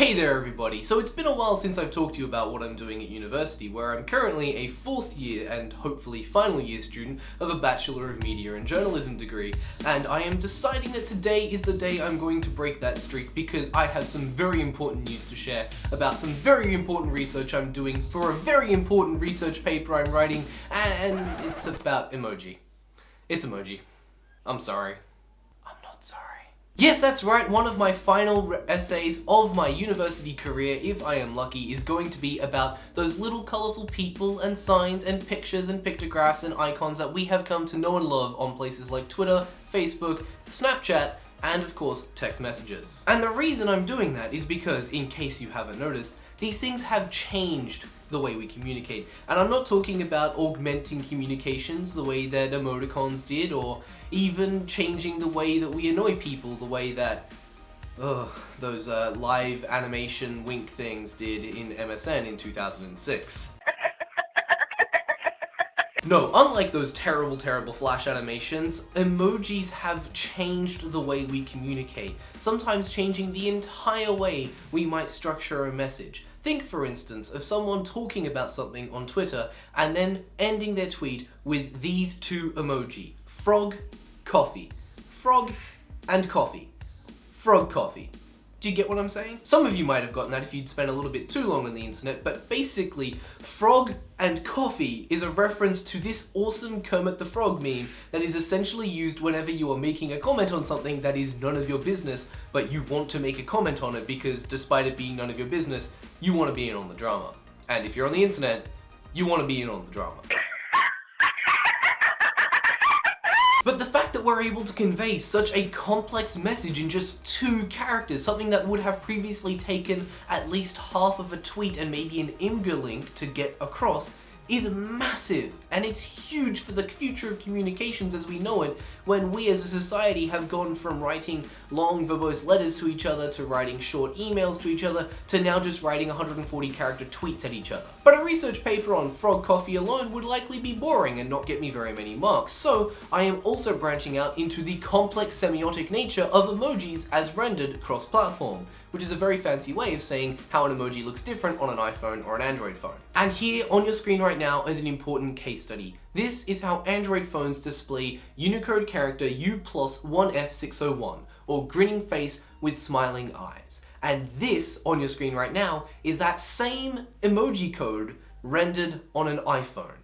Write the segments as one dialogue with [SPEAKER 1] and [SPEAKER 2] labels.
[SPEAKER 1] Hey there everybody, so it's been a while since I've talked to you about what I'm doing at university, where I'm currently a 4th year and hopefully final year student of a Bachelor of Media and Journalism degree, and I am deciding that today is the day I'm going to break that streak because I have some very important news to share about some very important research I'm doing for a very important research paper I'm writing, and it's about emoji. It's emoji. I'm sorry. I'm not sorry. Yes, that's right, one of my final essays of my university career, if I am lucky, is going to be about those little colourful people and signs and pictures and pictographs and icons that we have come to know and love on places like Twitter, Facebook, Snapchat, and of course, text messages. And the reason I'm doing that is because, in case you haven't noticed, these things have changed the way we communicate. And I'm not talking about augmenting communications the way that emoticons did, or even changing the way that we annoy people the way that those live animation wink things did in MSN in 2006. No, unlike those terrible flash animations, emojis have changed the way we communicate, sometimes changing the entire way we might structure a message. Think, for instance, of someone talking about something on Twitter and then ending their tweet with these two emoji. Frog, coffee. Frog and coffee. Frog coffee. Do you get what I'm saying? Some of you might have gotten that if you'd spent a little bit too long on the internet, but basically, frog and coffee is a reference to this awesome Kermit the Frog meme that is essentially used whenever you are making a comment on something that is none of your business, but you want to make a comment on it because despite it being none of your business, you want to be in on the drama. And if you're on the internet, you want to be in on the drama. But the fact that we're able to convey such a complex message in just 2 characters, something that would have previously taken at least half of a tweet and maybe an Imgur link to get across, is massive, and it's huge for the future of communications as we know it, when we as a society have gone from writing long verbose letters to each other, to writing short emails to each other, to now just writing 140 character tweets at each other. But a research paper on frog coffee alone would likely be boring and not get me very many marks, so I am also branching out into the complex semiotic nature of emojis as rendered cross-platform, which is a very fancy way of saying how an emoji looks different on an iPhone or an Android phone. And here on your screen right now is an important case study. This is how Android phones display Unicode character U+1F601, or grinning face with smiling eyes. And this on your screen right now is that same emoji code rendered on an iPhone.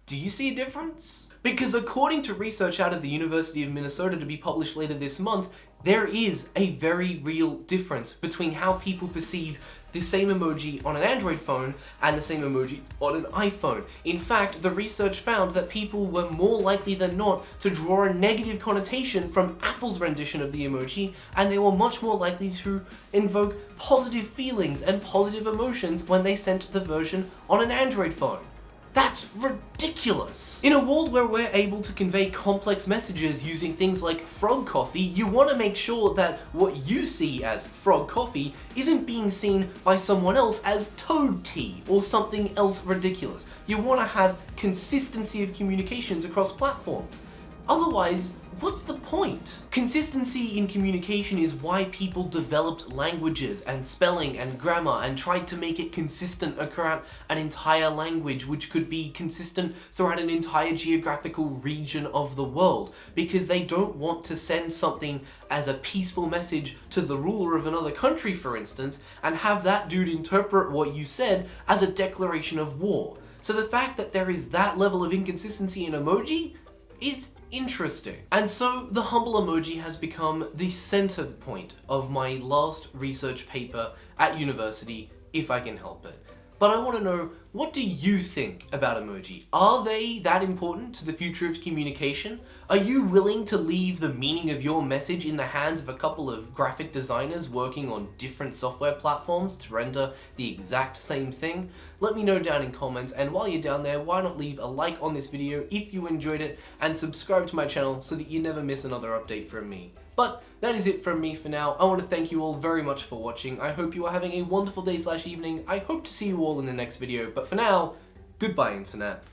[SPEAKER 1] Do you see a difference? Because according to research out of the University of Minnesota to be published later this month, there is a very real difference between how people perceive the same emoji on an Android phone and the same emoji on an iPhone. In fact, the research found that people were more likely than not to draw a negative connotation from Apple's rendition of the emoji, and they were much more likely to invoke positive feelings and positive emotions when they sent the version on an Android phone. That's ridiculous! In a world where we're able to convey complex messages using things like frog coffee, you want to make sure that what you see as frog coffee isn't being seen by someone else as toad tea or something else ridiculous. You want to have consistency of communications across platforms. Otherwise, what's the point? Consistency in communication is why people developed languages and spelling and grammar and tried to make it consistent throughout an entire language, which could be consistent throughout an entire geographical region of the world, because they don't want to send something as a peaceful message to the ruler of another country, for instance, and have that dude interpret what you said as a declaration of war. So the fact that there is that level of inconsistency in emoji is interesting. And so the humble emoji has become the center point of my last research paper at university, if I can help it. But I want to know, what do you think about emoji? Are they that important to the future of communication? Are you willing to leave the meaning of your message in the hands of a couple of graphic designers working on different software platforms to render the exact same thing? Let me know down in comments, and while you're down there, why not leave a like on this video if you enjoyed it, and subscribe to my channel so that you never miss another update from me. But that is it from me for now. I want to thank you all very much for watching. I hope you are having a wonderful day/evening. I hope to see you all in the next video, but for now, goodbye internet.